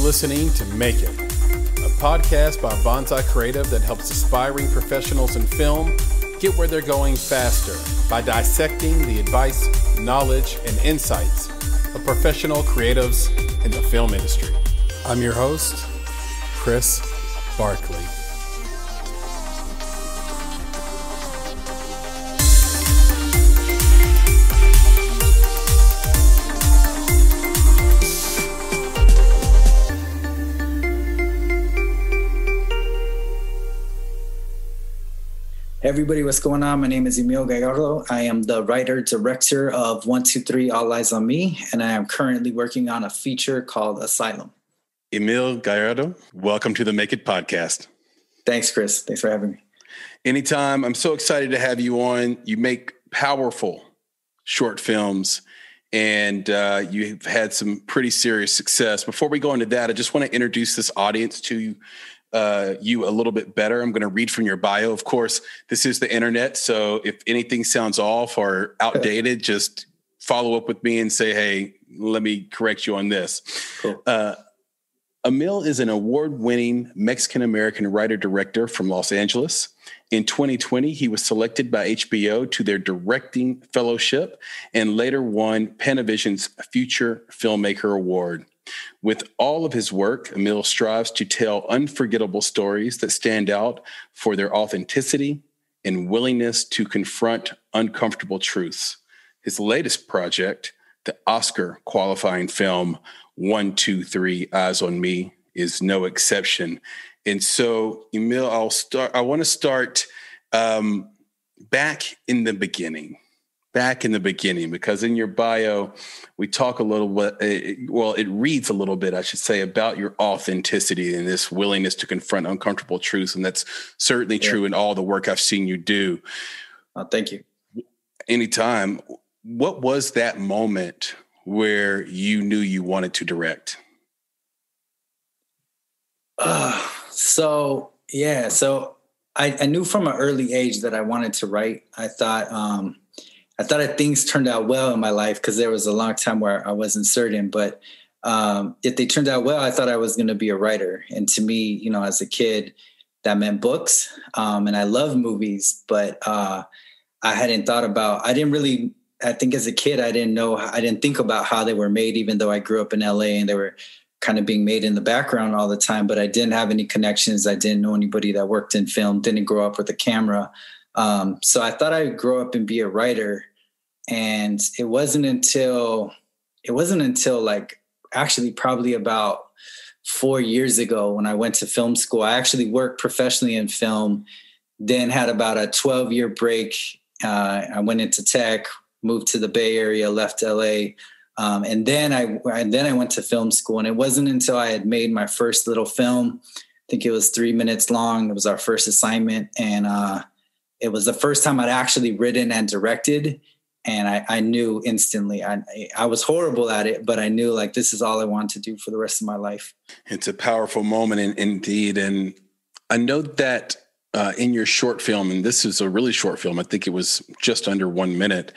listening to Make It, a podcast by Bonsai Creative that helps aspiring professionals in film get where they're going faster by dissecting the advice, knowledge, and insights of professional creatives in the film industry. I'm your host, Chris Barkley. Hey everybody, what's going on? My name is Emil Gallardo. I am the writer-director of 123 All Eyes on Me, and I am currently working on a feature called Asylum. Emil Gallardo, welcome to the Make It podcast. Thanks, Chris. Thanks for having me. Anytime. I'm so excited to have you on. You make powerful short films, and you've had some pretty serious success. Before we go into that, I just want to introduce this audience to you a little bit better. I'm going to read from your bio. Of course, this is the internet, so if anything sounds off or outdated, just follow up with me and say, hey, let me correct you on this. Cool. Emil is an award-winning Mexican-American writer-director from Los Angeles. In 2020, he was selected by HBO to their Directing Fellowship and later won Panavision's Future Filmmaker Award. With all of his work, Emil strives to tell unforgettable stories that stand out for their authenticity and willingness to confront uncomfortable truths. His latest project, the Oscar-qualifying film 123 Eyes on Me, is no exception. And so, Emil, I want to start back in the beginning, because in your bio, we talk a little bit, it reads a little bit, I should say, about your authenticity and this willingness to confront uncomfortable truths. And that's certainly true in all the work I've seen you do. Thank you. Anytime. What was that moment where you knew you wanted to direct? So I knew from an early age that I wanted to write. I thought things turned out well in my life because there was a long time where I wasn't certain. But if they turned out well, I thought I was going to be a writer. And to me, as a kid, that meant books. And I love movies, but I hadn't thought about. I think as a kid, I didn't think about how they were made, even though I grew up in LA and they were kind of being made in the background all the time. But I didn't have any connections. I didn't know anybody that worked in film. Didn't grow up with a camera. So I thought I'd grow up and be a writer. And it wasn't until like actually probably about 4 years ago when I went to film school. I actually worked professionally in film, then had about a 12-year break. I went into tech, moved to the Bay Area, left LA. And then I went to film school. And it wasn't until I had made my first little film, I think it was 3 minutes long. It was our first assignment. And it was the first time I'd actually written and directed. And I knew instantly. I was horrible at it, but I knew like this is all I wanted to do for the rest of my life. It's a powerful moment indeed. And I know that in your short film, and this is a really short film, I think it was just under 1 minute,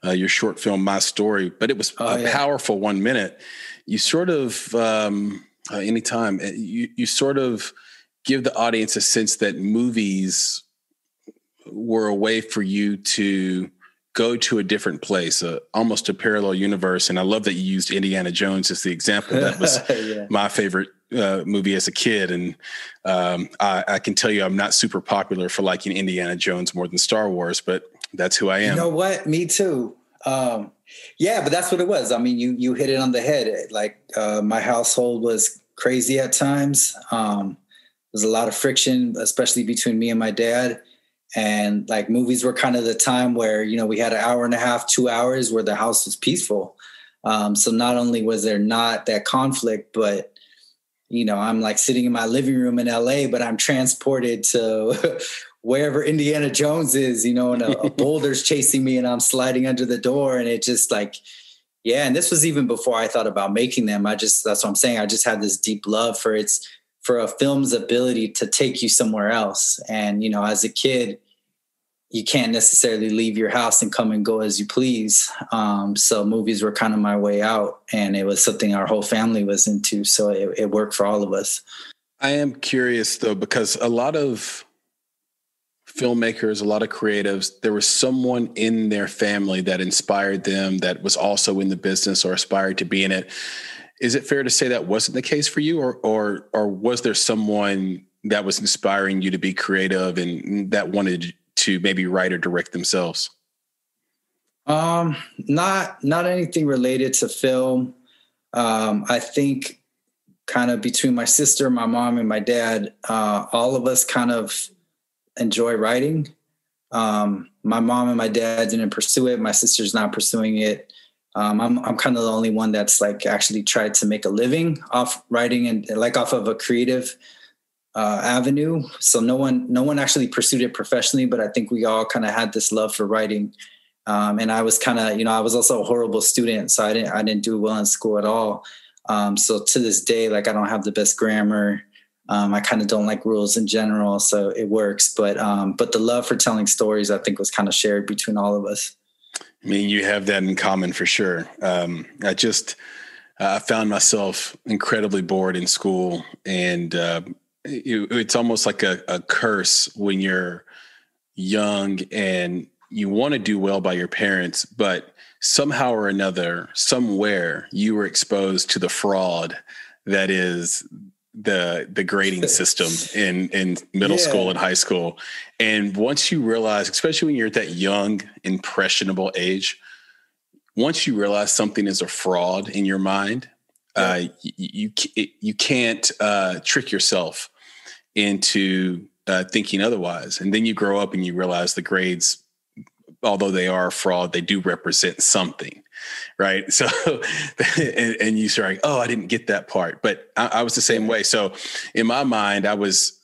your short film, My Story, but it was powerful 1 minute. You sort of, anytime, you sort of give the audience a sense that movies were a way for you to go to a different place, almost a parallel universe. And I love that you used Indiana Jones as the example. That was my favorite movie as a kid. And I can tell you I'm not super popular for liking Indiana Jones more than Star Wars, but that's who I am. You know what? Me too. But that's what it was. I mean, you hit it on the head. Like my household was crazy at times. There's a lot of friction, especially between me and my dad. And like movies were kind of the time where, we had an hour and a half, 2 hours where the house was peaceful. So not only was there not that conflict, but, I'm like sitting in my living room in LA, but I'm transported to wherever Indiana Jones is, and a boulder's chasing me and I'm sliding under the door. And it just like, and this was even before I thought about making them. That's what I'm saying. I just had this deep love for a film's ability to take you somewhere else. And, as a kid, you can't necessarily leave your house and come and go as you please. So movies were kind of my way out, and it was something our whole family was into. So it worked for all of us. I am curious though, because a lot of filmmakers, a lot of creatives, there was someone in their family that inspired them that was also in the business or aspired to be in it. Is it fair to say that wasn't the case for you, or was there someone that was inspiring you to be creative and that wanted to maybe write or direct themselves? Not anything related to film. I think kind of between my sister, my mom, and my dad, all of us kind of enjoy writing. My mom and my dad didn't pursue it. My sister's not pursuing it. I'm kind of the only one that's like actually tried to make a living off writing and like off of a creative avenue. So no one actually pursued it professionally, but I think we all kind of had this love for writing. And I was kind of, I was also a horrible student, so I didn't do well in school at all. So to this day, like I don't have the best grammar. I kind of don't like rules in general, so it works. But the love for telling stories, I think, was kind of shared between all of us. I mean, you have that in common for sure. I found myself incredibly bored in school, and it's almost like a curse when you're young and you want to do well by your parents, but somehow or another, somewhere, you were exposed to the fraud that is the grading system in middle school and high school. And once you realize, especially when you're at that young, impressionable age, once you realize something is a fraud in your mind, you can't trick yourself into thinking otherwise. And then you grow up and you realize the grades, although they are a fraud, they do represent something. Right. So, and you start like, oh, I didn't get that part, but I was the same way. So in my mind, I was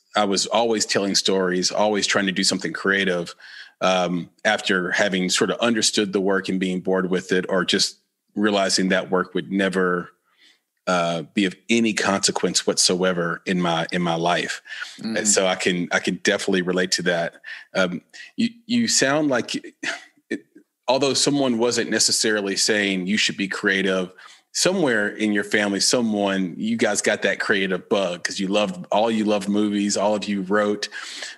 always telling stories, always trying to do something creative, after having sort of understood the work and being bored with it, or just realizing that work would never be of any consequence whatsoever in my life. And so I can definitely relate to that. You sound like, although someone wasn't necessarily saying you should be creative, somewhere in your family, you guys got that creative bug because you loved movies, all of you wrote,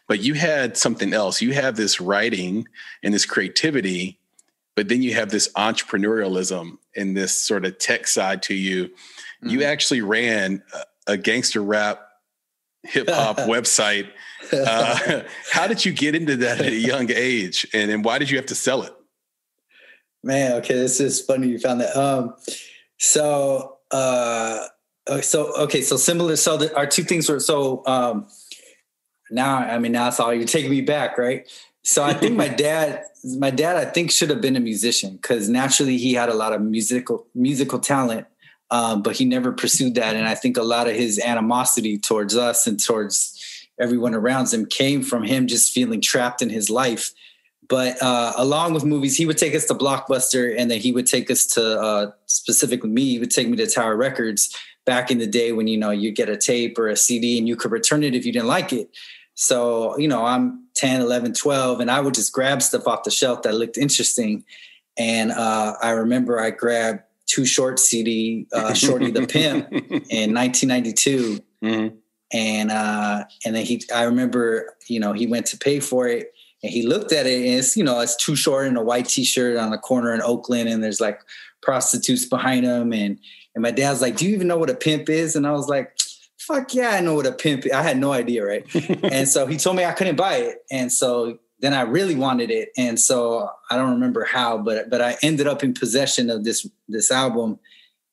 but you had something else. You have this writing and this creativity, but then you have this entrepreneurialism and this sort of tech side to you. Mm-hmm. You actually ran a gangster rap hip hop website. How did you get into that at a young age? And why did you have to sell it? Man, okay, this is funny you found that. So similar. So our two things were now it's all, you're taking me back, right? So I think my dad, I think should have been a musician because naturally he had a lot of musical talent, but he never pursued that. And I think a lot of his animosity towards us and towards everyone around him came from him just feeling trapped in his life. But along with movies, he would take us to Blockbuster, and then he would take us to, specifically me, he would take me to Tower Records back in the day when, you get a tape or a CD and you could return it if you didn't like it. So, I'm 10, 11, 12, and I would just grab stuff off the shelf that looked interesting. And I remember I grabbed Too Short CD, Shorty the Pimp in 1992. Mm-hmm. And then I remember, he went to pay for it. And he looked at it, and it's Too Short in a white T-shirt on a corner in Oakland, and there's like prostitutes behind him. And my dad's like, "Do you even know what a pimp is?" And I was like, "Fuck yeah, I know what a pimp is." I had no idea, right? And so he told me I couldn't buy it, and so then I really wanted it, and so I don't remember how, but I ended up in possession of this album,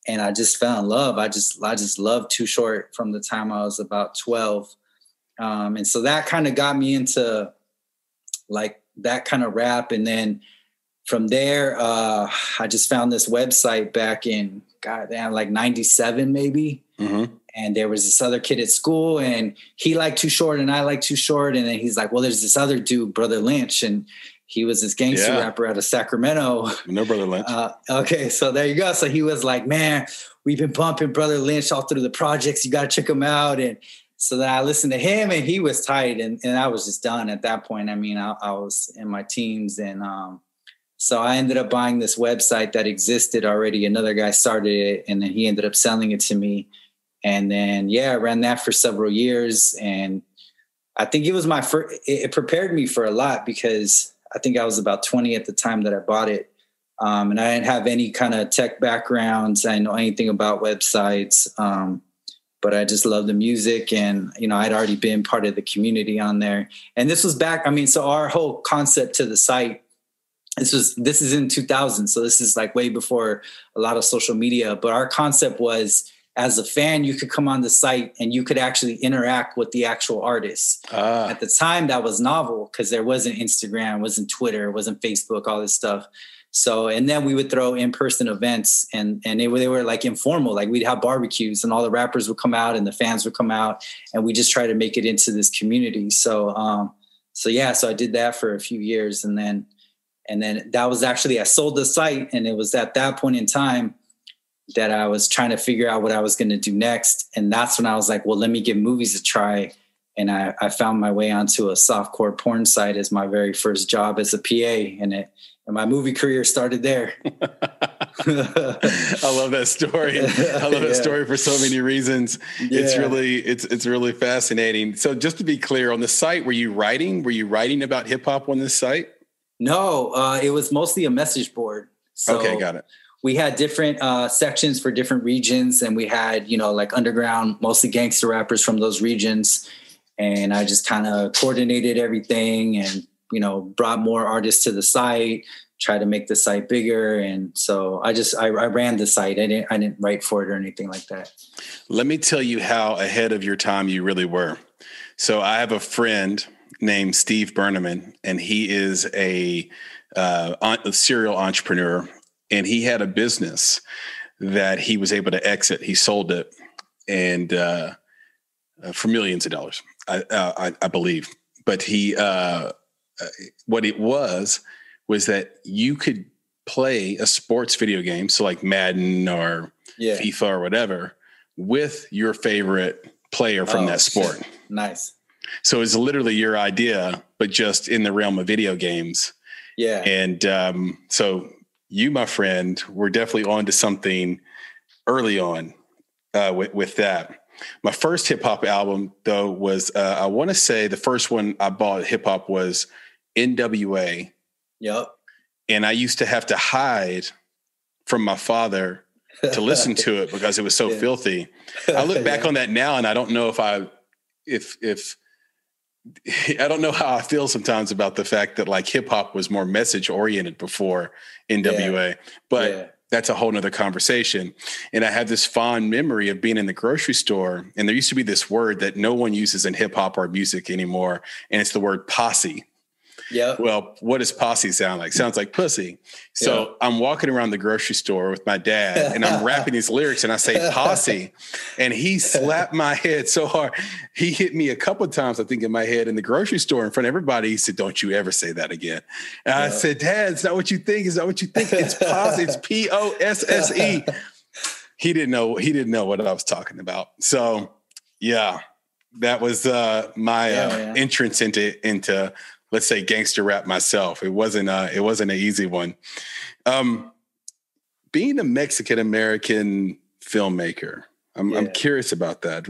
and I just fell in love. I just loved Too Short from the time I was about 12, and so that kind of got me into like that kind of rap. And then from there, I just found this website back in, like 97 maybe. Mm-hmm. And there was this other kid at school, and he liked Too Short and I liked Too Short. And then he's like, well, there's this other dude, Brother Lynch. And he was this gangster rapper out of Sacramento. No Brother Lynch. Okay, so there you go. So he was like, man, we've been bumping Brother Lynch all through the projects. You got to check him out. And So then I listened to him, and he was tight, and I was just done at that point. I mean, I was in my teens, and so I ended up buying this website that existed already. Another guy started it, and then he ended up selling it to me. And then, I ran that for several years. And I think it was my first, it prepared me for a lot, because I think I was about 20 at the time that I bought it. And I didn't have any kind of tech backgrounds. I didn't know anything about websites. But I just love the music, and, I'd already been part of the community on there. And this was back, so our whole concept to the site, this is in 2000. So this is like way before a lot of social media, but our concept was, as a fan, you could come on the site and you could actually interact with the actual artists. At the time, that was novel, because there wasn't Instagram, wasn't Twitter, wasn't Facebook, all this stuff. So, and then we would throw in-person events, and they were like informal. Like, we'd have barbecues, and all the rappers would come out and the fans would come out, and we just try to make it into this community. So I did that for a few years, and then that was actually, I sold the site, and it was at that point in time that I was trying to figure out what I was going to do next. And that's when I was like, well, let me give movies a try. And I found my way onto a softcore porn site as my very first job as a PA. And my movie career started there. I love that story. I love that story for so many reasons. Yeah. It's really fascinating. So just to be clear, on the site, were you writing about hip hop on this site? No, it was mostly a message board. So okay, got it. We had different sections for different regions, and we had, like underground, mostly gangster rappers from those regions. And I just kind of coordinated everything, and, brought more artists to the site, tried to make the site bigger. And so I ran the site. I didn't write for it or anything like that. Let me tell you how ahead of your time you really were. So I have a friend named Steve Berneman, and he is a serial entrepreneur. And he had a business that he was able to exit. He sold it, and for millions of dollars, I believe. But what it was that you could play a sports video game, so like Madden or FIFA or whatever, with your favorite player from that sport. Shit. Nice. So it's literally your idea, but just in the realm of video games. Yeah. And so you, my friend, were definitely on to something early on with that. My first hip hop album, though, was I want to say the first one I bought hip hop was NWA. Yep. And I used to have to hide from my father to listen to it because it was so filthy. I look back on that now, and I don't know if I don't know how I feel sometimes about the fact that like hip hop was more message oriented before NWA, but that's a whole nother conversation. And I have this fond memory of being in the grocery store, and there used to be this word that no one uses in hip hop or music anymore. And it's the word posse. Yeah. Well, what does posse sound like? Sounds like pussy. So I'm walking around the grocery store with my dad, and I'm rapping these lyrics, and I say posse, and he slapped my head so hard. He hit me a couple of times, I think, in my head in the grocery store in front of everybody. He said, "Don't you ever say that again." And I said, "Dad, it's not what you think. It's not what you think. It's posse. It's POSSE." He didn't know what I was talking about. So that was my entrance into let's say gangster rap myself. It wasn't an easy one. Being a Mexican American filmmaker, I'm curious about that.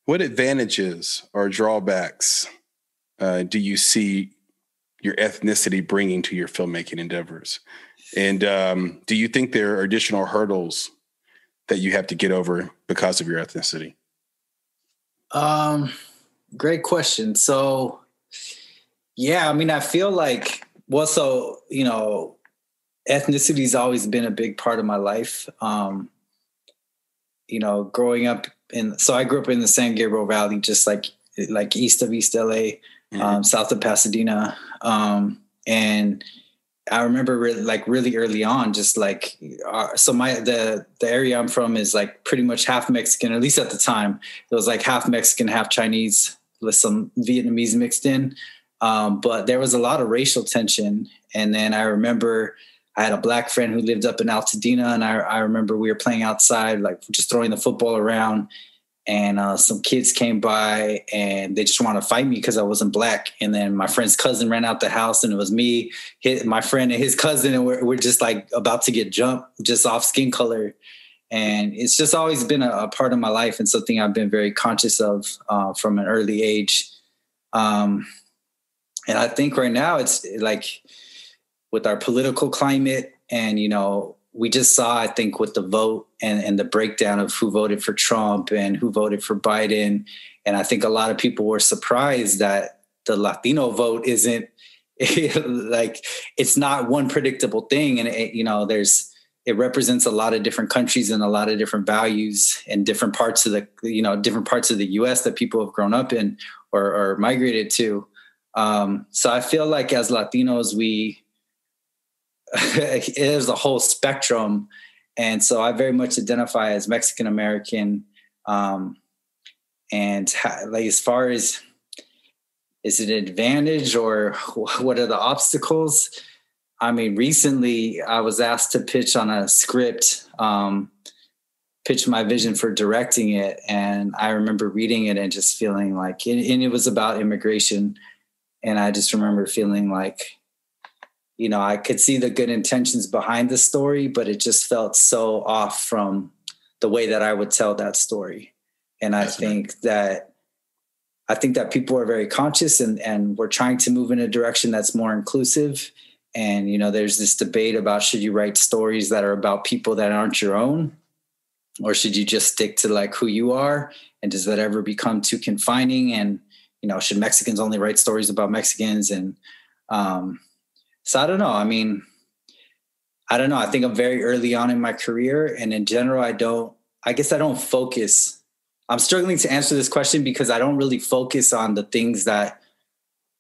What advantages or drawbacks do you see your ethnicity bringing to your filmmaking endeavors? And do you think there are additional hurdles that you have to get over because of your ethnicity? Great question. So, I feel like, ethnicity's always been a big part of my life. Growing up I grew up in the San Gabriel Valley, just like east of East LA, south of Pasadena. And I remember really early on, just like, the area I'm from is like pretty much half Mexican, at least at the time. It was like half Mexican, half Chinese with some Vietnamese mixed in. But there was a lot of racial tension. And then I remember I had a black friend who lived up in Altadena, and I remember we were playing outside, like just throwing the football around. and some kids came by and they just wanted to fight me because I wasn't black. And then my friend's cousin ran out the house, and it was me, my friend and his cousin, and we're just like about to get jumped just off skin color. And it's just always been a part of my life and something I've been very conscious of from an early age. And I think right now it's like with our political climate, and, you know, we just saw, I think, with the vote and the breakdown of who voted for Trump and who voted for Biden. And I think a lot of people were surprised that the Latino vote isn't like, it's not one predictable thing. And it, you know, it represents a lot of different countries and a lot of different values and different parts of different parts of the US that people have grown up in or migrated to. So I feel like as Latinos, it is a whole spectrum. And so I very much identify as Mexican American. And like, as far as, is it an advantage or what are the obstacles? I mean, recently I was asked to pitch on a script, pitch my vision for directing it. And I remember reading it and just feeling like, and it was about immigration. And I just remember feeling like, you know, I could see the good intentions behind the story, but it just felt so off from the way that I would tell that story. And I think that people are very conscious and we're trying to move in a direction that's more inclusive. And, you know, there's this debate about, should you write stories that are about people that aren't your own, or should you just stick to like who you are? And does that ever become too confining? And, you know, should Mexicans only write stories about Mexicans? And so I don't know. I mean, I don't know. I think I'm very early on in my career, and in general, I don't focus. I'm struggling to answer this question because I don't really focus on the things that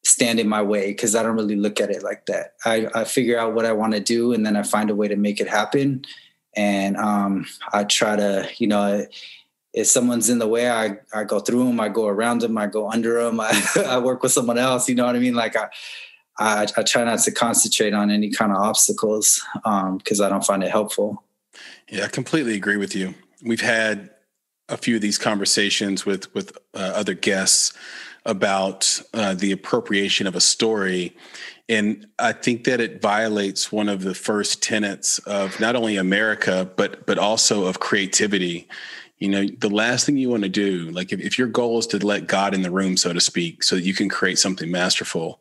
stand in my way, because I don't really look at it like that. I figure out what I want to do, and then I find a way to make it happen. And I try to, you know, if someone's in the way, I go through them, I go around them, I go under them, I work with someone else, you know what I mean? Like I try not to concentrate on any kind of obstacles because I don't find it helpful. Yeah, I completely agree with you. We've had a few of these conversations with other guests about the appropriation of a story. And I think that it violates one of the first tenets of not only America, but also of creativity. You know, the last thing you want to do, like if your goal is to let God in the room, so to speak, so that you can create something masterful,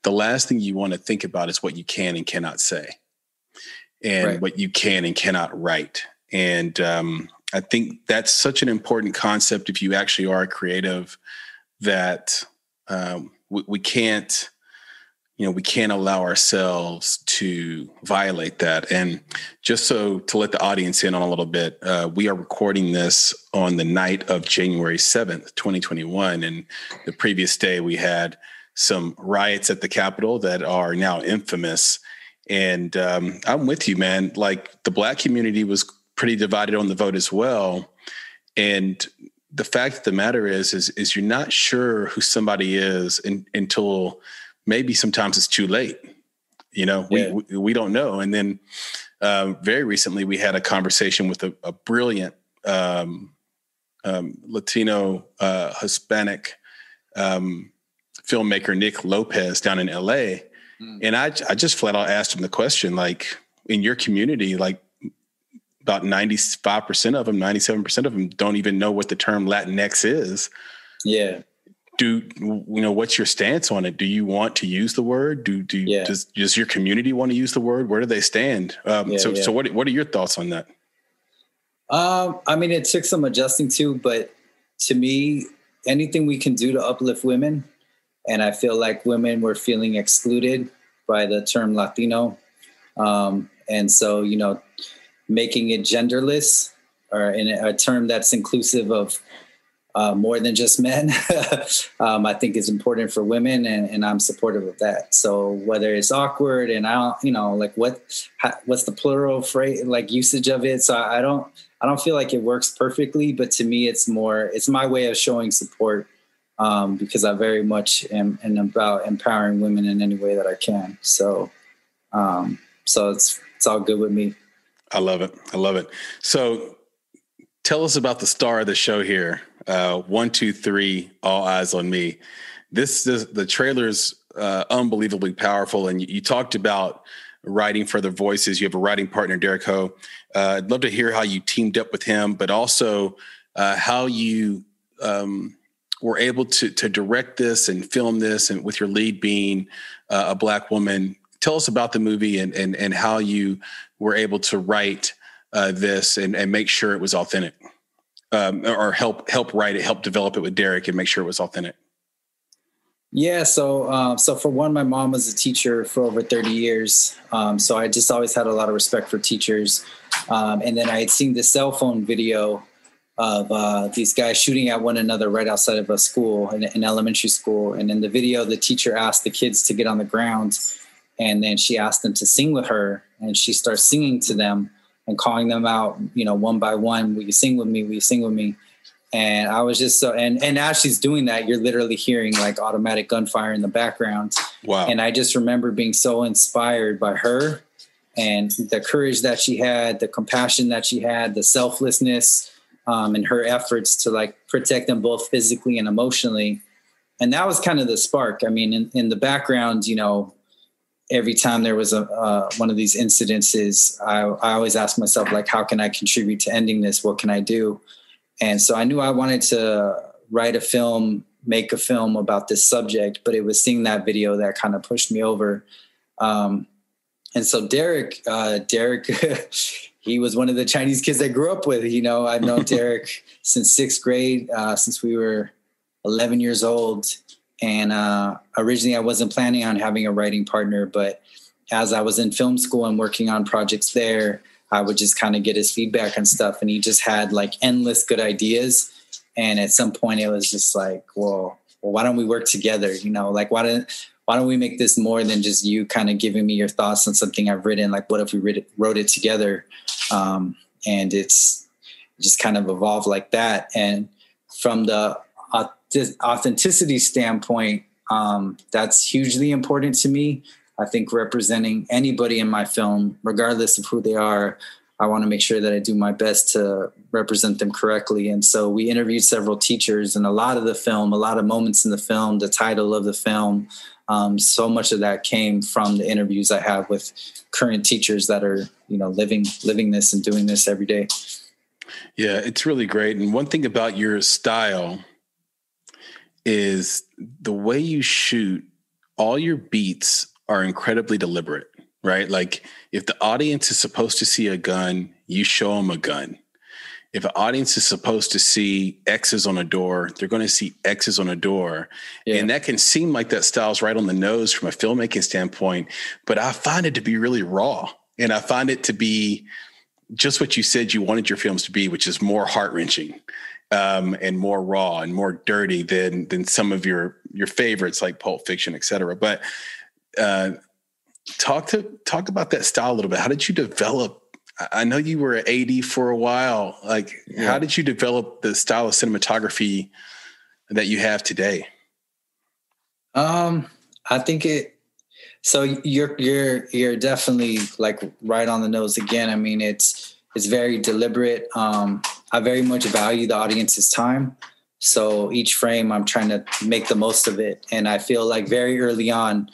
the last thing you want to think about is what you can and cannot say, and what you can and cannot write. And I think that's such an important concept if you actually are a creative, that we can't allow ourselves to violate that. And just so to let the audience in on a little bit, we are recording this on the night of January 7th, 2021. And the previous day we had some riots at the Capitol that are now infamous. And I'm with you, man. Like, the Black community was pretty divided on the vote as well. And the fact of the matter is you're not sure who somebody is until maybe sometimes it's too late. You know, we don't know. And then very recently we had a conversation with a brilliant Latino Hispanic filmmaker, Nick Lopez, down in LA. And I just flat out asked him the question, like, in your community, like about 95% of them, 97% of them don't even know what the term Latinx is. Yeah. What's your stance on it? Do you want to use the word? Does your community want to use the word? Where do they stand? So what are your thoughts on that? I mean, it took some adjusting to, but to me, anything we can do to uplift women. And I feel like women were feeling excluded by the term Latino. And so, you know, making it genderless, or in a term that's inclusive of more than just men, I think is important for women, and I'm supportive of that. So whether it's awkward and I don't, you know, like what's the plural phrase, like usage of it. So I don't feel like it works perfectly, but to me, it's my way of showing support, because I very much am about empowering women in any way that I can. So it's all good with me. I love it. So tell us about the star of the show here. 1, 2, 3, all eyes on me. The trailer's unbelievably powerful. And you talked about writing for the voices. You have a writing partner, Derek Ho. I'd love to hear how you teamed up with him, but also how you were able to direct this and film this, and with your lead being a Black woman. Tell us about the movie and how you were able to write this and make sure it was authentic, or help write it, help develop it with Derek and make sure it was authentic. Yeah. So for one, my mom was a teacher for over 30 years. So I just always had a lot of respect for teachers. And then I had seen the cell phone video of these guys shooting at one another right outside of a school, an elementary school. And in the video, the teacher asked the kids to get on the ground, and then she asked them to sing with her, and she starts singing to them and calling them out, one by one. Will you sing with me? Will you sing with me? And I was just and as she's doing that, you're literally hearing like automatic gunfire in the background. Wow. And I just remember being so inspired by her and the courage that she had, the compassion that she had, the selflessness, and her efforts to like protect them both physically and emotionally. And that was kind of the spark. I mean, in the background, every time there was one of these incidences, I always asked myself, like, how can I contribute to ending this? What can I do? And so I knew I wanted to write a film, make a film about this subject, but it was seeing that video that kind of pushed me over. And so Derek, he was one of the Chinese kids I grew up with. I've known Derek since sixth grade, since we were 11 years old. And originally I wasn't planning on having a writing partner, but as I was in film school and working on projects there, I would just kind of get his feedback and stuff. And he just had like endless good ideas. And at some point it was just like, well, why don't we work together? Like, why don't we make this more than just you kind of giving me your thoughts on something I've written? Like, what if we wrote it together? And it's just kind of evolved like that. And from the authenticity standpoint, that's hugely important to me. I think representing anybody in my film, regardless of who they are, I want to make sure that I do my best to represent them correctly. And so we interviewed several teachers, and a lot of the film, a lot of moments in the film, the title of the film, so much of that came from the interviews I have with current teachers that are, living this and doing this every day. Yeah, it's really great. And one thing about your style is the way you shoot. All your beats are incredibly deliberate, right? Like, if the audience is supposed to see a gun, you show them a gun. If an audience is supposed to see X's on a door, they're going to see X's on a door. Yeah. And that can seem like that style's right on the nose from a filmmaking standpoint, but I find it to be really raw. And I find it to be just what you said you wanted your films to be, which is more heart-wrenching. And more raw and more dirty than some of your favorites like Pulp Fiction, et cetera. But talk about that style a little bit. How did you develop? I know you were at AD for a while. Like, yeah. How did you develop the style of cinematography that you have today? I think so you're definitely like right on the nose again. I mean, it's very deliberate. I very much value the audience's time. So each frame I'm trying to make the most of it. And I feel like very early on,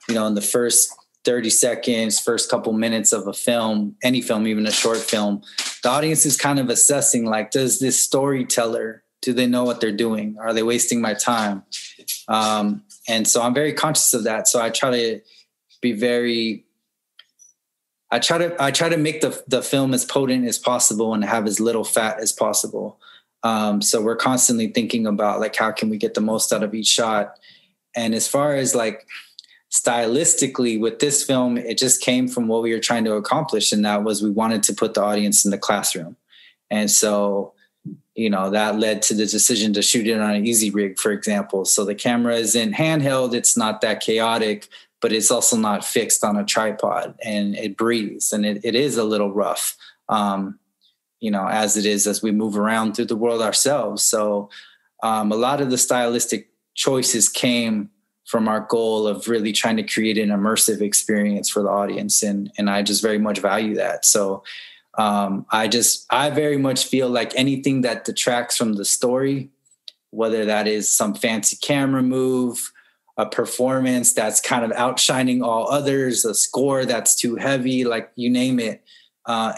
in the first 30 seconds, first couple minutes of a film, any film, even a short film, the audience is kind of assessing, like, does this storyteller, do they know what they're doing? Are they wasting my time? And so I'm very conscious of that. So I try to be I try to make the film as potent as possible and have as little fat as possible. So we're constantly thinking about, like, how can we get the most out of each shot? And as far as like stylistically with this film, it just came from what we were trying to accomplish. And that was, we wanted to put the audience in the classroom. And so, that led to the decision to shoot it on an easy rig, for example. So the camera isn't handheld. It's not that chaotic, but it's also not fixed on a tripod, and it breathes, and it is a little rough, as it is as we move around through the world ourselves. So a lot of the stylistic choices came from our goal of really trying to create an immersive experience for the audience. And I just very much value that. So I very much feel like anything that detracts from the story, whether that is some fancy camera move, a performance that's kind of outshining all others, a score that's too heavy, like you name it,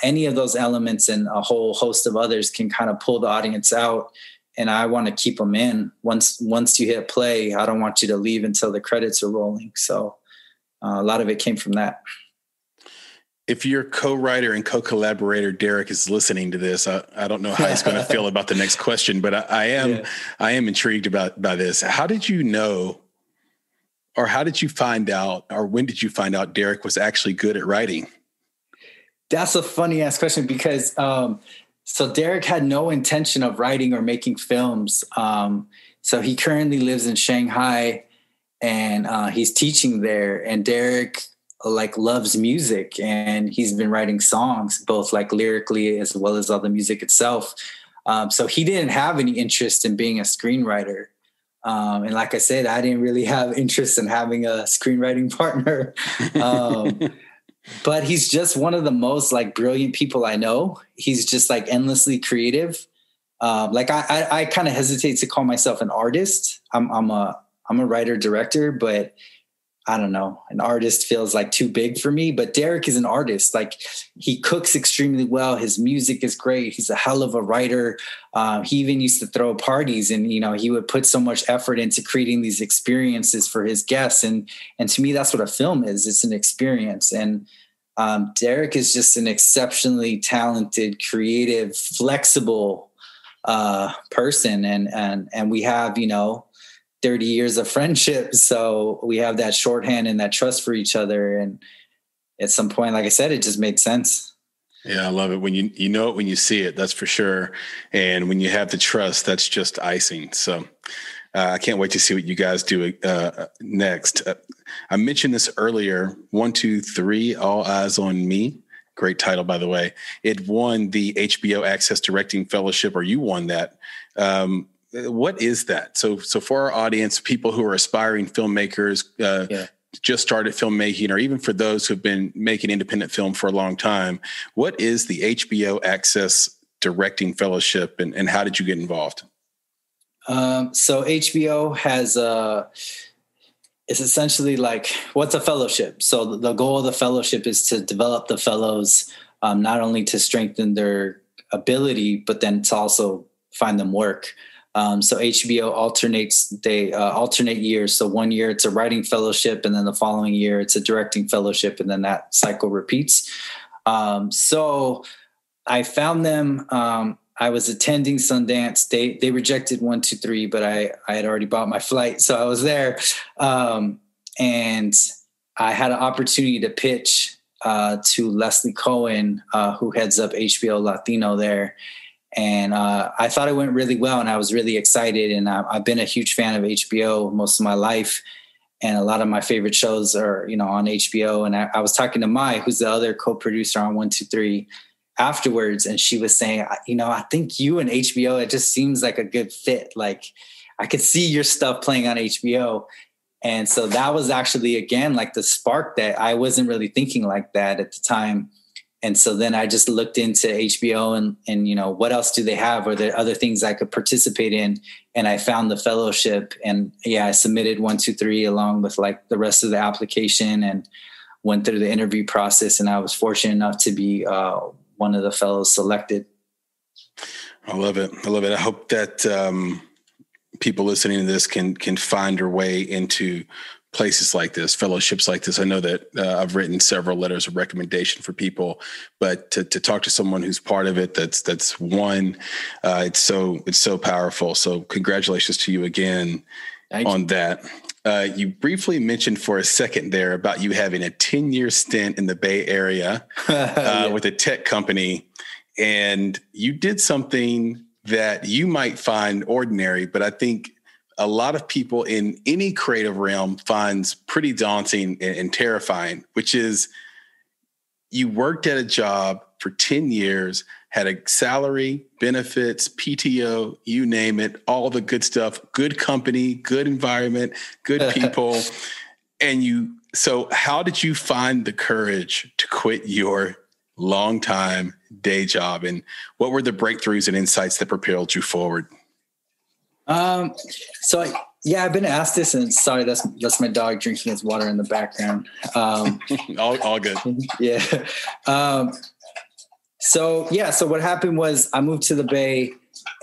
any of those elements and a whole host of others can kind of pull the audience out. And I want to keep them in. Once you hit play, I don't want you to leave until the credits are rolling. So a lot of it came from that. If your co-writer and co-collaborator Derek is listening to this, I don't know how he's going to feel about the next question, but I am intrigued by this. How did you know, or how did you find out, or when did you find out Derek was actually good at writing? That's a funny ass question because so Derek had no intention of writing or making films. So he currently lives in Shanghai and he's teaching there. And Derek like loves music and he's been writing songs, both like lyrically as well as all the music itself. So he didn't have any interest in being a screenwriter. And like I said, I didn't really have interest in having a screenwriting partner. But he's just one of the most like brilliant people I know. He's just like endlessly creative. Like I kind of hesitate to call myself an artist. I'm a writer director, but I don't know, an artist feels like too big for me, but Derek is an artist. Like he cooks extremely well. His music is great. He's a hell of a writer. He even used to throw parties and, you know, he would put so much effort into creating these experiences for his guests. And to me, that's what a film is. It's an experience. And Derek is just an exceptionally talented, creative, flexible person. And we have, you know, 30 years of friendship. So we have that shorthand and that trust for each other. And at some point, like I said, it just made sense. Yeah, I love it. When you know it when you see it, that's for sure. And when you have the trust, that's just icing. So I can't wait to see what you guys do next. I mentioned this earlier, 1, 2, 3, All Eyes on Me. Great title, by the way. It won the HBO Access Directing Fellowship, or you won that. What is that? So for our audience, people who are aspiring filmmakers, just started filmmaking, or even for those who've been making independent film for a long time, what is the HBO Access Directing Fellowship, and how did you get involved? So HBO has it's essentially like, what's a fellowship? So the goal of the fellowship is to develop the fellows, not only to strengthen their ability, but then to also find them work. So HBO alternate years. So one year it's a writing fellowship, and then the following year it's a directing fellowship, and then that cycle repeats. So I found them. I was attending Sundance. They rejected 1, 2, 3, but I had already bought my flight, so I was there. And I had an opportunity to pitch to Leslie Cohen, who heads up HBO Latino there. And I thought it went really well, and I was really excited. And I've been a huge fan of HBO most of my life, and a lot of my favorite shows are, you know, on HBO. And I was talking to Mai, who's the other co-producer on 1, 2, 3, afterwards, and she was saying, you know, I think you and HBO, it just seems like a good fit. Like I could see your stuff playing on HBO. And so that was actually, again, like the spark that I wasn't really thinking like that at the time. And so then I just looked into HBO and, you know, what else do they have? Are there other things I could participate in? And I found the fellowship, and I submitted 1, 2, 3 along with like the rest of the application and went through the interview process. And I was fortunate enough to be one of the fellows selected. I love it. I hope that people listening to this can find their way into places like this, fellowships like this. I know that I've written several letters of recommendation for people, but to talk to someone who's part of it, that's one, it's so powerful. So congratulations to you again on that. You briefly mentioned for a second there about you having a 10-year stint in the Bay Area with a tech company, and you did something that you might find ordinary, but I think a lot of people in any creative realm finds pretty daunting and terrifying, which is you worked at a job for 10 years, had a salary, benefits, PTO, you name it, all the good stuff, good company, good environment, good people. So how did you find the courage to quit your long-time day job? And what were the breakthroughs and insights that propelled you forward? I've been asked this, and sorry, that's my dog drinking his water in the background. All good. Yeah. So what happened was I moved to the Bay,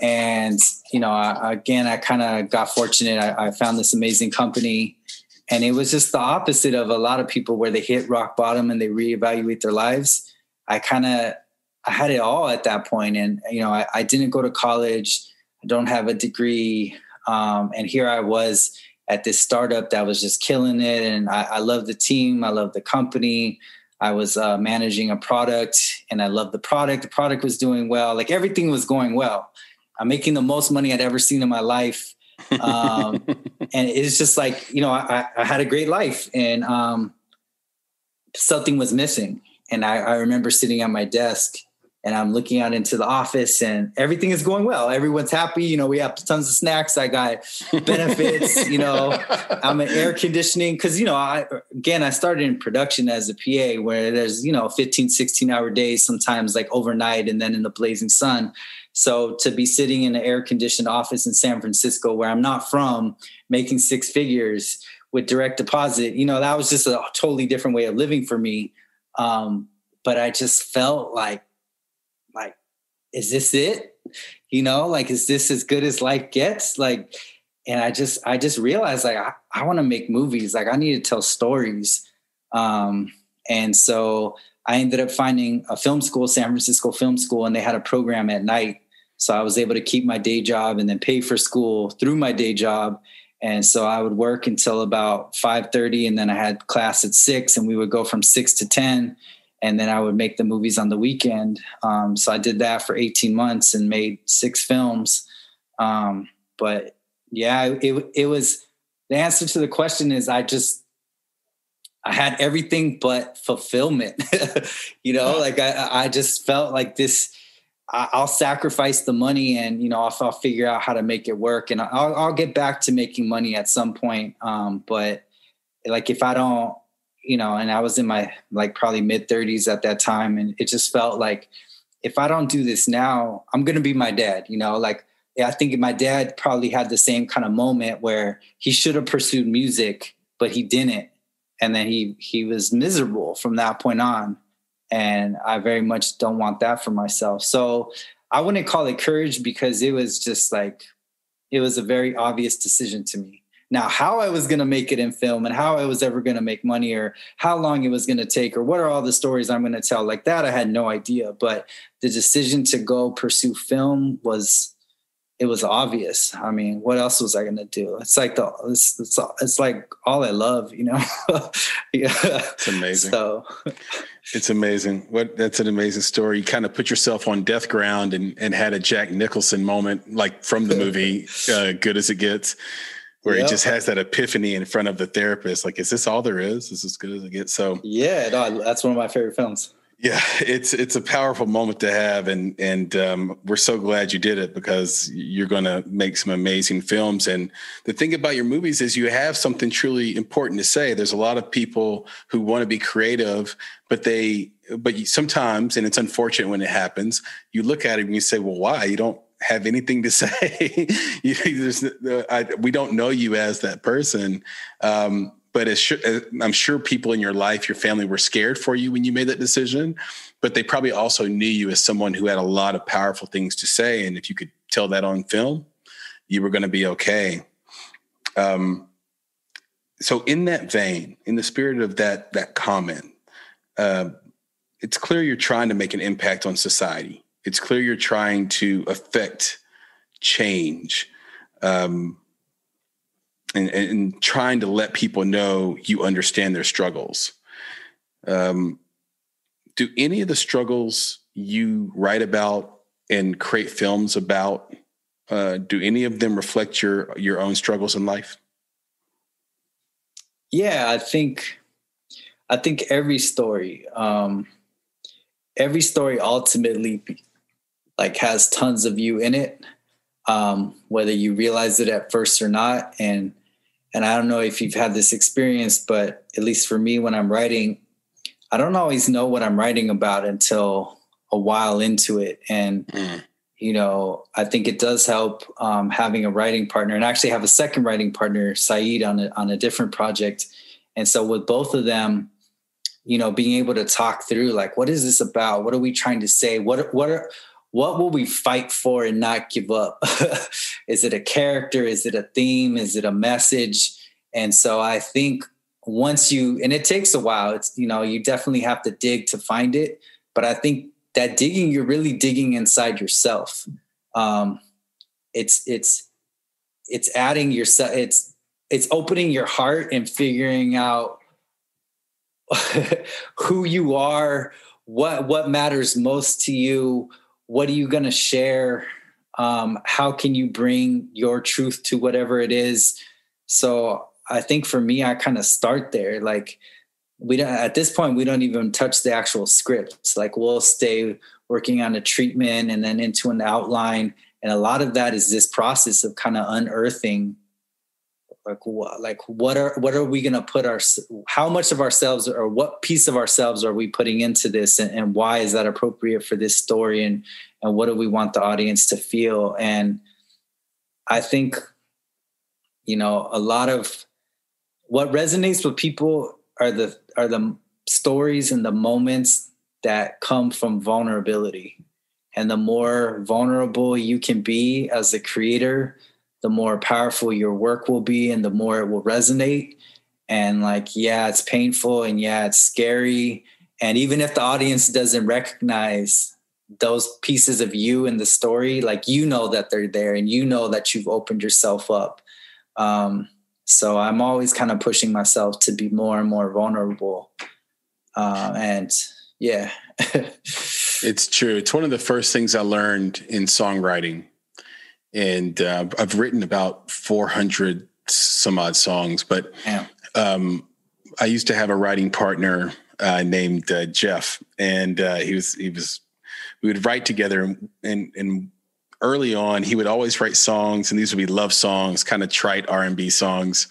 and, I kind of got fortunate. I found this amazing company, and it was just the opposite of a lot of people where they hit rock bottom and they reevaluate their lives. I had it all at that point. And, I didn't go to college. I don't have a degree. And here I was at this startup that was just killing it. And I love the team. I love the company. I was managing a product, and I loved the product. The product was doing well. Like, everything was going well. I'm making the most money I'd ever seen in my life. And it's just like, I had a great life, and something was missing. And I remember sitting at my desk, and I'm looking out into the office, and everything is going well. Everyone's happy. We have tons of snacks. I got benefits, I'm in air conditioning. Cause I started in production as a PA, where there's, 15, 16-hour days, sometimes like overnight, and then in the blazing sun. So to be sitting in an air conditioned office in San Francisco, where I'm not from, making six figures with direct deposit, that was just a totally different way of living for me. But I just felt like, is this it? Is this as good as life gets? And I just realized, I want to make movies. I need to tell stories. And so I ended up finding a film school, San Francisco Film School, and they had a program at night. So I was able to keep my day job and then pay for school through my day job. And so I would work until about 5:30, and then I had class at 6, and we would go from 6 to 10. And then I would make the movies on the weekend. So I did that for 18 months and made 6 films. But yeah, it was, the answer to the question is I had everything but fulfillment. I just felt like this, I'll sacrifice the money, and, I'll figure out how to make it work, and I'll get back to making money at some point. But if I don't, and I was in my probably mid 30s at that time. And it just felt like, if I don't do this now, I'm going to be my dad, I think my dad probably had the same kind of moment where he should have pursued music, but he didn't. And then he was miserable from that point on. And I very much don't want that for myself. So I wouldn't call it courage, because it was just it was a very obvious decision to me. Now, how I was going to make it in film, and how I was ever going to make money, or how long it was going to take, or what are all the stories I'm going to tell, like that, I had no idea. But the decision to go pursue film was obvious. I mean, what else was I going to do? It's like it's like all I love, Yeah. It's amazing. So it's amazing. That's an amazing story. You kind of put yourself on death ground and had a Jack Nicholson moment, from the movie Good as It Gets, where he just has that epiphany in front of the therapist. Is this all there is? Is this as good as it gets? So yeah, no, that's one of my favorite films. Yeah, it's a powerful moment to have, and we're so glad you did it, because you're going to make some amazing films. And the thing about your movies is you have something truly important to say. There's a lot of people who want to be creative, but sometimes, and it's unfortunate when it happens, you look at it and you say, well, why? You don't have anything to say. We don't know you as that person. But I'm sure people in your life, your family, were scared for you when you made that decision, but they probably also knew you as someone who had a lot of powerful things to say. And if you could tell that on film, you were going to be okay. So in that vein, in the spirit of that comment, it's clear you're trying to make an impact on society. It's clear you're trying to affect change. And trying to let people know you understand their struggles. Do any of the struggles you write about and create films about, do any of them reflect your own struggles in life? Yeah, I think every story ultimately has tons of you in it, whether you realize it at first or not. And I don't know if you've had this experience, but at least for me, when I'm writing, I don't always know what I'm writing about until a while into it. And, I think it does help having a writing partner, and actually have a second writing partner, Saeed, on a different project. And so with both of them, being able to talk through, like, what is this about? What are we trying to say? What will we fight for and not give up? Is it a character? Is it a theme? Is it a message? And so I think and it takes a while, it's, you definitely have to dig to find it. But I think that digging, you're really digging inside yourself. It's adding yourself. It's opening your heart and figuring out who you are, what matters most to you. What are you going to share? How can you bring your truth to whatever it is? So I think for me, I kind of start there. Like, at this point, we don't even touch the actual scripts. Like, we'll stay working on a treatment and then into an outline. And a lot of that is this process of kind of unearthing, what are we going to put how much of ourselves, or what piece of ourselves are we putting into this, and why is that appropriate for this story? And what do we want the audience to feel? And I think, a lot of what resonates with people are the stories and the moments that come from vulnerability. And the more vulnerable you can be as a creator, the more powerful your work will be, and the more it will resonate. And it's painful, and it's scary. And even if the audience doesn't recognize those pieces of you in the story, that they're there, and that you've opened yourself up. So I'm always kind of pushing myself to be more and more vulnerable. It's true. It's one of the first things I learned in songwriting. And I've written about 400 some odd songs, but I used to have a writing partner named Jeff, and we would write together, and early on, he would always write songs, and these would be love songs, kind of trite R&B songs.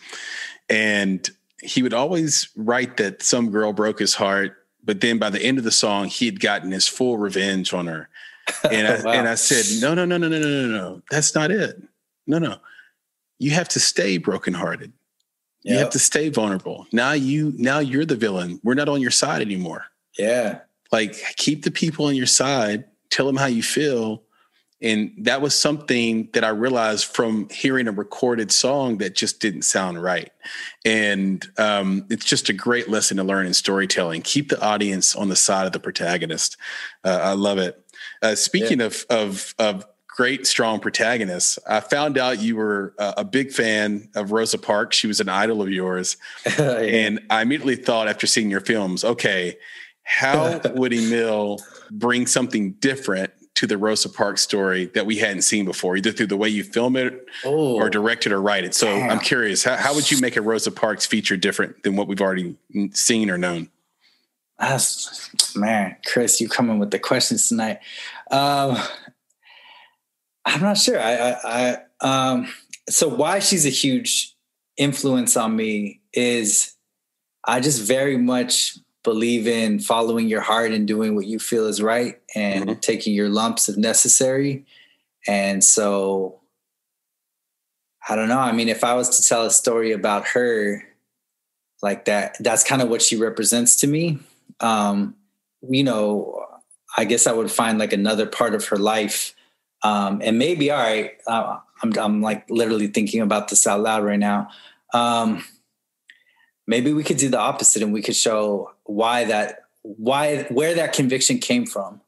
And he would always write that some girl broke his heart, but then by the end of the song, he had gotten his full revenge on her. And Wow. And I said, no, that's not it. No. You have to stay brokenhearted. You have to stay vulnerable. Now you're the villain. We're not on your side anymore. Yeah. Keep the people on your side, tell them how you feel. And that was something that I realized from hearing a recorded song that just didn't sound right. And it's just a great lesson to learn in storytelling. Keep the audience on the side of the protagonist. I love it. Speaking of great, strong protagonists, I found out you were a big fan of Rosa Parks. She was an idol of yours. Yeah. And I immediately thought, after seeing your films, okay, how would Emil bring something different to the Rosa Parks story that we hadn't seen before, either through the way you film it or direct it or write it? So I'm curious, how would you make a Rosa Parks feature different than what we've already seen or known? Man, Chris, you coming with the questions tonight. I'm not sure. So why she's a huge influence on me is I just very much believe in following your heart and doing what you feel is right, and taking your lumps if necessary. And so, I don't know. I mean, if I was to tell a story about her like that, that's kind of what she represents to me. I guess I would find another part of her life. And maybe, all right, I'm literally thinking about this out loud right now. Maybe we could do the opposite, and we could show where that conviction came from.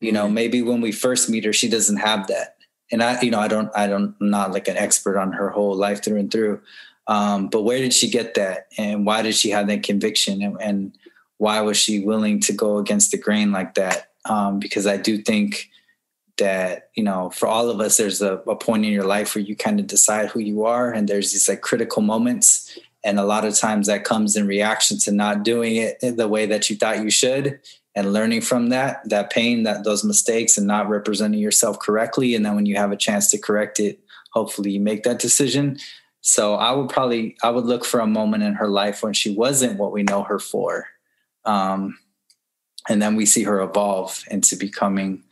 Maybe when we first meet her, she doesn't have that. And I'm not an expert on her whole life through and through. But where did she get that? And why did she have that conviction? And why was she willing to go against the grain like that? Because I do think that, for all of us, there's a point in your life where you kind of decide who you are. And there's these critical moments. And a lot of times that comes in reaction to not doing it in the way that you thought you should, and learning from that pain, those mistakes, and not representing yourself correctly. And then when you have a chance to correct it, hopefully you make that decision. So I would look for a moment in her life when she wasn't what we know her for. And then we see her evolve into becoming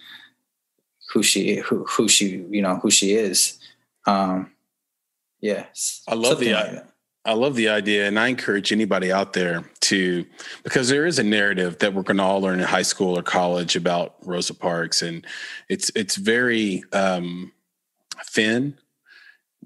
who she is. Yes. I love the idea. And I encourage anybody out there because there is a narrative that we're going to all learn in high school or college about Rosa Parks. And it's very thin.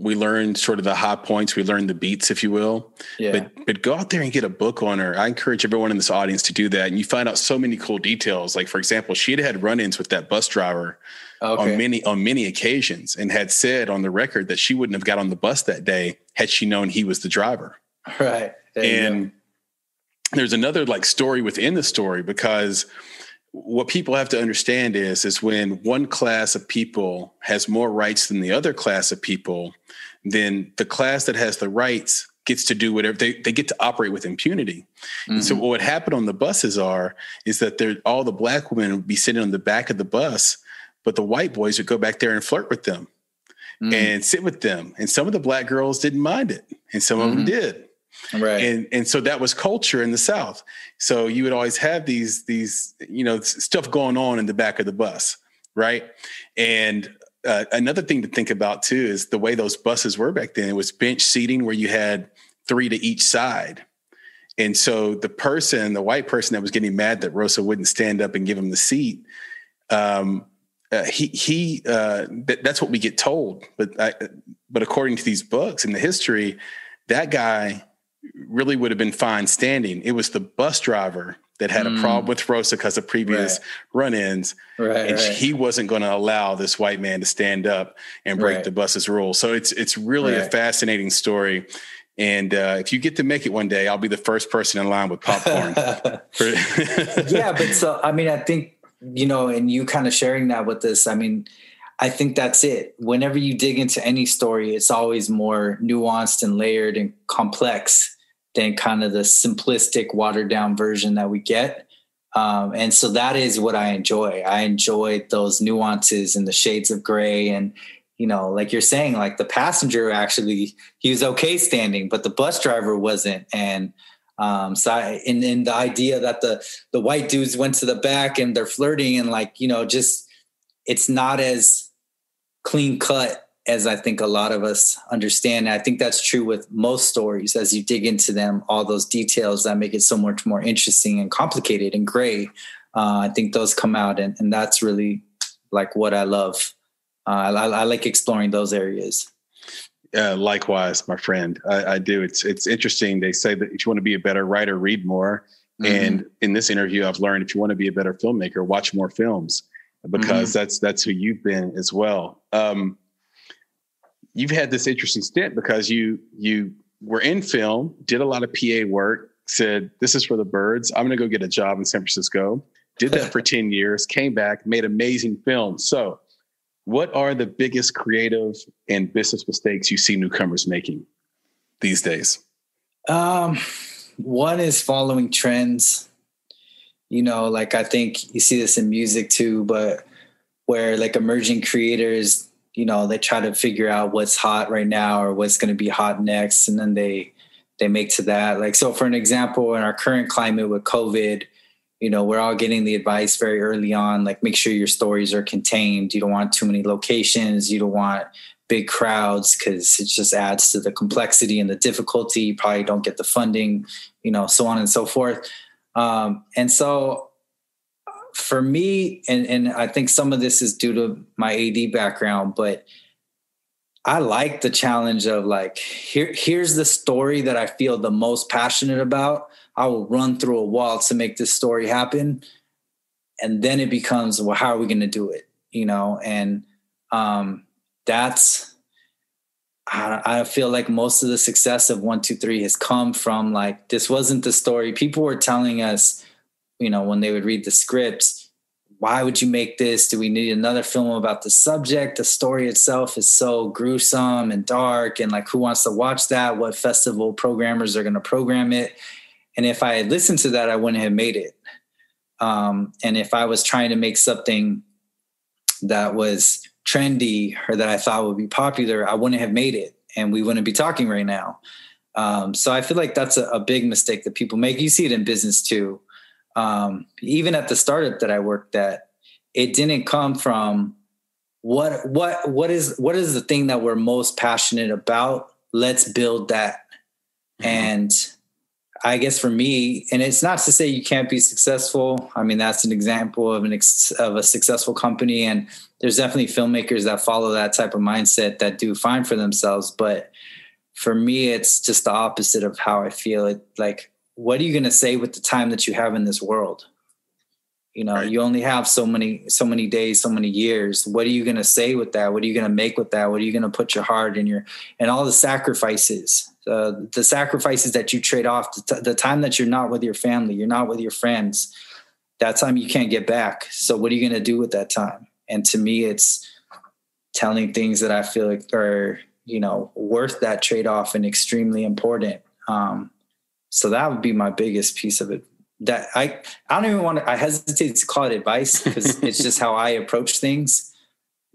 We learn sort of the high points. We learn the beats, if you will. Yeah. But go out there and get a book on her. I encourage everyone in this audience to do that. And you find out so many cool details. Like, for example, she had run-ins with that bus driver on many occasions, and had said on the record that she wouldn't have got on the bus that day had she known he was the driver. Right. And there's another story within the story, because what people have to understand is when one class of people has more rights than the other class of people, then the class that has the rights gets to do whatever they get to operate with impunity. Mm-hmm. And so what happened on the buses is that all the black women would be sitting on the back of the bus, but the white boys would go back there and flirt with them and sit with them. And some of the black girls didn't mind it, and some of them did. Right. And so that was culture in the South. So you would always have these stuff going on in the back of the bus. Right. And another thing to think about too is the way those buses were back then. It was bench seating where you had 3 to each side. And so the white person that was getting mad that Rosa wouldn't stand up and give him the seat, that's what we get told. But according to these books and the history, that guy really would have been fine standing. It was the bus driver that had a problem with Rosa because of previous run-ins. Right, and he wasn't going to allow this white man to stand up and break the bus's rules. So it's really a fascinating story. And if you get to make it one day, I'll be the first person in line with popcorn. Yeah, but so, I mean, I think, and you kind of sharing that with us, I mean, I think that's it. Whenever you dig into any story, it's always more nuanced and layered and complex than kind of the simplistic, watered down version that we get. And so that is what I enjoy. I enjoy those nuances and the shades of gray. And, like you're saying, like the passenger actually, he was okay standing, but the bus driver wasn't. And in the idea that the white dudes went to the back and they're flirting and just, it's not as clean cut as I think a lot of us understand. And I think that's true with most stories. As you dig into them, all those details that make it so much more interesting and complicated and gray, I think those come out. And that's really what I love. I like exploring those areas. Likewise, my friend, I do. It's interesting. They say that if you want to be a better writer, read more. Mm-hmm. And in this interview, I've learned if you want to be a better filmmaker, watch more films, because that's who you've been as well. You've had this interesting stint because you were in film, did a lot of PA work, said, this is for the birds. I'm going to go get a job in San Francisco. Did that for 10 years, came back, made amazing films. So what are the biggest creative and business mistakes you see newcomers making these days? One is following trends. I think you see this in music too, but where emerging creators, they try to figure out what's hot right now or what's going to be hot next. And then they make to that. So for an example, in our current climate with COVID, we're all getting the advice very early on, make sure your stories are contained. You don't want too many locations. You don't want big crowds because it just adds to the complexity and the difficulty. You probably don't get the funding, so on and so forth. And so for me, and I think some of this is due to my AD background, but I like the challenge of here's the story that I feel the most passionate about. I will run through a wall to make this story happen. And then it becomes, well, how are we going to do it? And that's, I feel like most of the success of 1, 2, 3 has come from this wasn't the story. People were telling us, when they would read the scripts, why would you make this? Do we need another film about the subject? The story itself is so gruesome and dark. And who wants to watch that? What festival programmers are going to program it? And if I had listened to that, I wouldn't have made it. And if I was trying to make something that was trendy or that I thought would be popular, I wouldn't have made it and we wouldn't be talking right now. So I feel like that's a big mistake that people make. You see it in business too. even at the startup that I worked at, it didn't come from what is the thing that we're most passionate about. Let's build that. Mm-hmm. And I guess for me, and it's not to say you can't be successful. I mean, that's an example of a successful company. And there's definitely filmmakers that follow that type of mindset that do fine for themselves. But for me, it's just the opposite of how I feel it. Like, what are you going to say with the time that you have in this world? You know, right. You only have so many days, so many years. What are you going to say with that? What are you going to make with that? What are you going to put your heart and all the sacrifices, the sacrifices that you trade off, the time that you're not with your family, you're not with your friends, that time you can't get back. So what are you going to do with that time? And to me, it's telling things that I feel like are, you know, worth that trade-off and extremely important. So that would be my biggest piece of it. That I don't even I hesitate to call it advice because it's just how I approach things.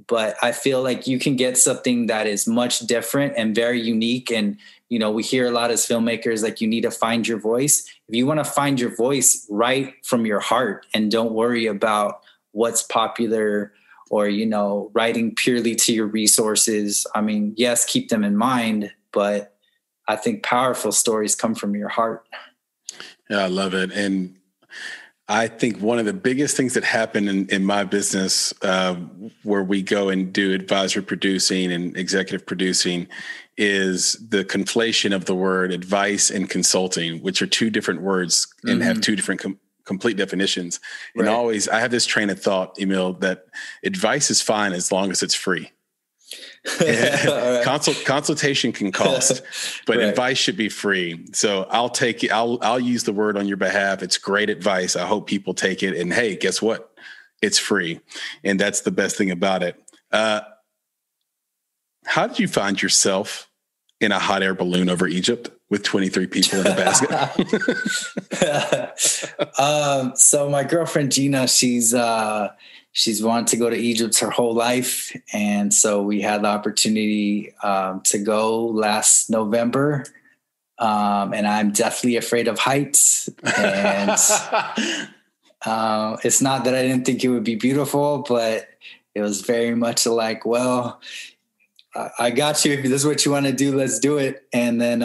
But I feel like you can get something that is much different and very unique. And, you know, we hear a lot as filmmakers, like, you need to find your voice. If you want to find your voice, write from your heart and don't worry about what's popular or, you know, writing purely to your resources. I mean, yes, keep them in mind, but I think powerful stories come from your heart. Yeah, I love it. And I think one of the biggest things that happen in my business, where we go and do advisory producing and executive producing, is the conflation of the word advice and consulting, which are two different words and have two different complete definitions. Right. And I have this train of thought, Emil, that advice is fine as long as it's free. Right. Consultation can cost, but right. Advice should be free. So I'll take it. I'll use the word on your behalf. It's great advice. I hope people take it. And hey, guess what? It's free. And that's the best thing about it. How did you find yourself in a hot air balloon over Egypt with 23 people in a basket? So my girlfriend, Gina, she's wanted to go to Egypt her whole life. And so we had the opportunity to go last November. And I'm deathly afraid of heights. And it's not that I didn't think it would be beautiful, but it was very much like, well, I got you. If this is what you want to do, let's do it. And then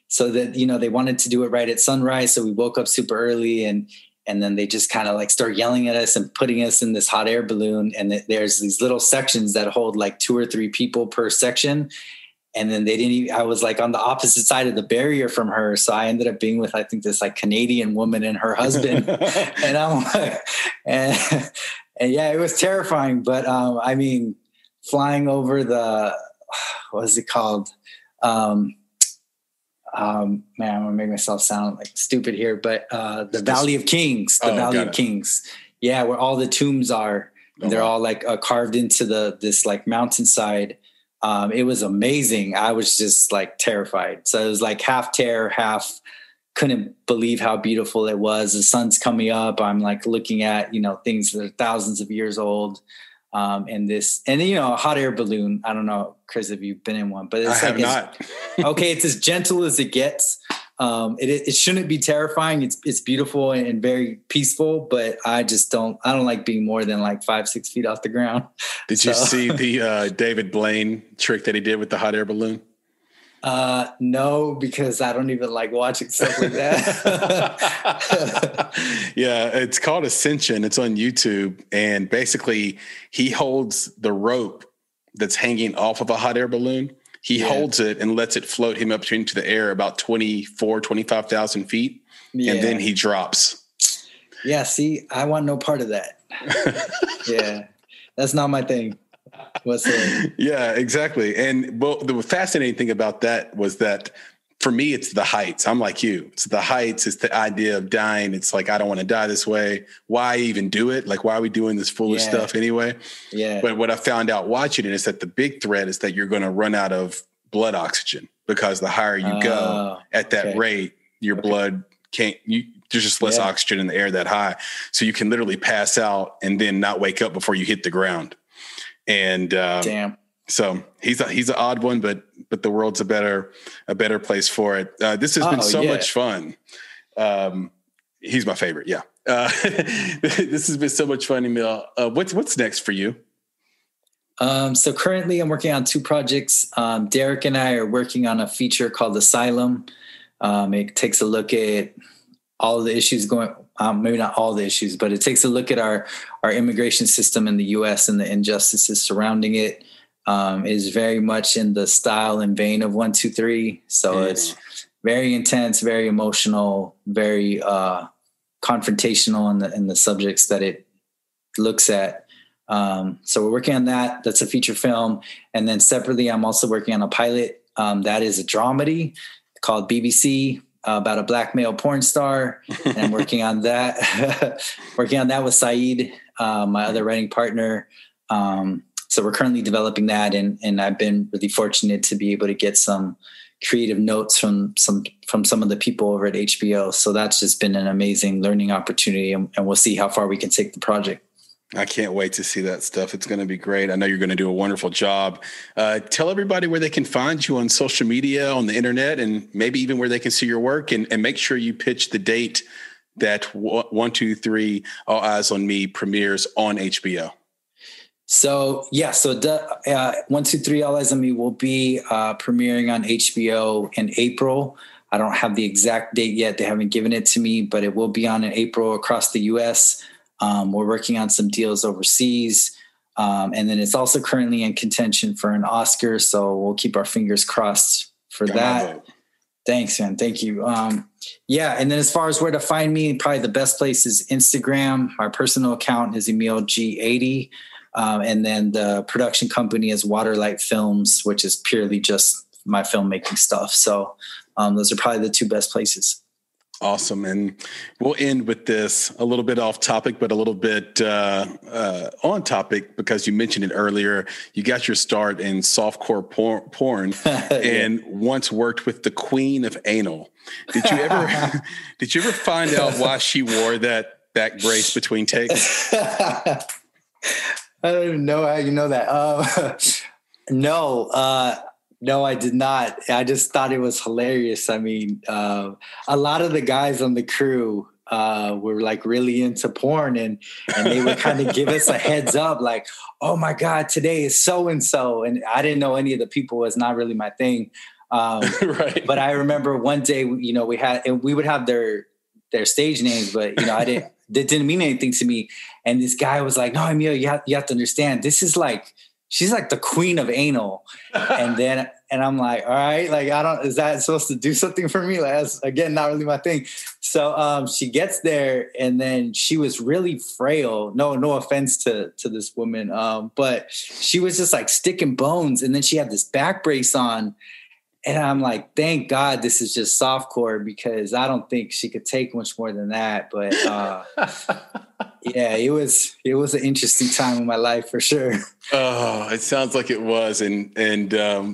so that, you know, they wanted to do it right at sunrise. So we woke up super early and then they just kind of like start yelling at us and putting us in this hot air balloon. And there's these little sections that hold like 2 or 3 people per section. And then I was like on the opposite side of the barrier from her. So I ended up being with, I think, this like Canadian woman and her husband. And I'm like, and yeah, it was terrifying. But I mean, flying over what is it called? Man, I'm gonna make myself sound like stupid here, but the Valley of Kings, Valley of Kings. Yeah, where all the tombs are. They're all like carved into this like mountainside. It was amazing. I was just like terrified. So it was like half terror, half couldn't believe how beautiful it was. The sun's coming up. I'm like looking at, you know, things that are thousands of years old. And you know, a hot air balloon. I don't know, Chris, if you've been in one, but it's not. Okay, it's as gentle as it gets. It shouldn't be terrifying. It's beautiful and very peaceful, but I don't like being more than like 5-6 feet off the ground. Did you see the David Blaine trick that he did with the hot air balloon? No, because I don't even like watching stuff like that. Yeah, it's called Ascension. It's on YouTube. And basically he holds the rope that's hanging off of a hot air balloon. He holds it and lets it float him up into the air about 25,000 feet. Yeah. And then he drops. Yeah. See, I want no part of that. Yeah. That's not my thing. Yeah, exactly. And well, the fascinating thing about that was that for me, it's the heights. I'm like you. It's the heights. It's the idea of dying. It's like, I don't want to die this way. Why even do it? Like, why are we doing this foolish stuff anyway? Yeah. But what I found out watching it is that the big threat is that you're going to run out of blood oxygen, because the higher you go at that rate, your blood can't, there's just less oxygen in the air that high. So you can literally pass out and then not wake up before you hit the ground. And damn. So he's an odd one, but the world's a better place for it. This has been so much fun. He's my favorite. Yeah. This has been so much fun, Emil. What's next for you? So currently I'm working on 2 projects. Derek and I are working on a feature called Asylum. It takes a look at all the issues maybe not all the issues, but it takes a look at our immigration system in the U.S. and the injustices surrounding it. It is very much in the style and vein of 1, 2, 3. So it's very intense, very emotional, very confrontational in the subjects that it looks at. So we're working on that. That's a feature film. And then separately, I'm also working on a pilot that is a dramedy called BBC about a black male porn star. And I'm working on that, with Saeed, my other writing partner. So we're currently developing that. And I've been really fortunate to be able to get some creative notes from some of the people over at HBO. So that's just been an amazing learning opportunity. And we'll see how far we can take the project. I can't wait to see that stuff. It's going to be great. I know you're going to do a wonderful job. Tell everybody where they can find you on social media, on the internet, and maybe even where they can see your work, and make sure you pitch the date that 1, 2, 3 All Eyes on Me premieres on HBO. So 1, 2, 3 All Eyes on Me will be premiering on HBO in April. I don't have the exact date yet. They haven't given it to me, but it will be on in April across the U.S. We're working on some deals overseas. And then it's also currently in contention for an Oscar. So we'll keep our fingers crossed for that. Thanks, man. Thank you. And then as far as where to find me, probably the best place is Instagram. My personal account is Emil G80. And then the production company is Waterlight Films, which is purely just my filmmaking stuff. So those are probably the 2 best places. Awesome. And we'll end with this a little bit off topic, but a little bit on topic, because you mentioned it earlier. You got your start in softcore porn and once worked with the queen of anal. Did you ever find out why she wore that brace between takes? I don't even know how you know that. No, I did not. I just thought it was hilarious. I mean, a lot of the guys on the crew were like really into porn, and they would kind of give us a heads up, like, oh my God, today is so-and-so. And I didn't know any of the people. Was not really my thing. Right. But I remember one day, we would have their stage names, but that didn't mean anything to me. And this guy was like, no, Emil, you have to understand, this is like, she's like the queen of anal. And I'm like, all right, like, is that supposed to do something for me? Like, that's, again, not really my thing. So she gets there, and then she was really frail. No offense to this woman. But she was just like sticking bones. And then she had this back brace on. And I'm like, thank God this is just softcore, because I don't think she could take much more than that. But yeah, it was an interesting time in my life for sure. Oh, it sounds like it was. And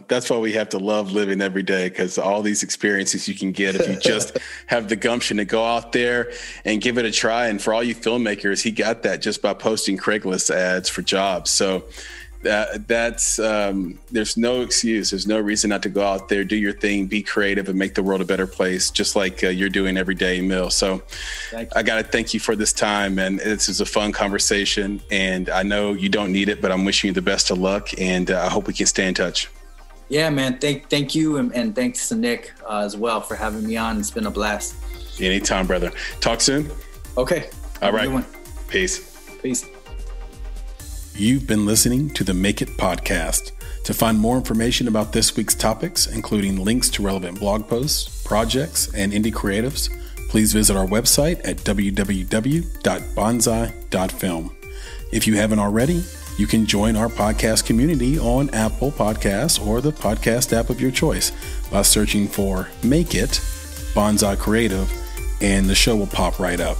that's why we have to love living every day, because all these experiences you can get if you just have the gumption to go out there and give it a try. And for all you filmmakers, he got that just by posting Craigslist ads for jobs. So that's there's no excuse. There's no reason not to go out there, do your thing, be creative, and make the world a better place, just like you're doing every day, Emil. So I got to thank you for this time, and this is a fun conversation, and I know you don't need it, but I'm wishing you the best of luck, and I hope we can stay in touch. Yeah, man. Thank you. And thanks to Nick as well for having me on. It's been a blast. Anytime, brother. Talk soon. Okay. All right. Peace. You've been listening to the Make It podcast. To find more information about this week's topics, including links to relevant blog posts, projects, and indie creatives, please visit our website at www.bonsai.film. If you haven't already, you can join our podcast community on Apple Podcasts or the podcast app of your choice by searching for Make It Bonsai Creative, and the show will pop right up.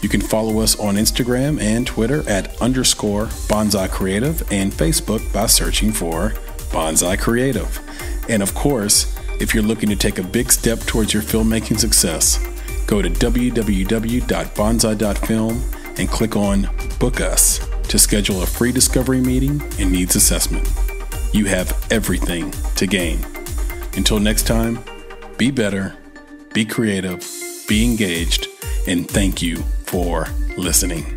You can follow us on Instagram and Twitter at _Bonsai Creative, and Facebook by searching for Bonsai Creative. And of course, if you're looking to take a big step towards your filmmaking success, go to www.bonsai.film and click on Book Us to schedule a free discovery meeting and needs assessment. You have everything to gain. Until next time, be better, be creative, be engaged, and thank you for for listening.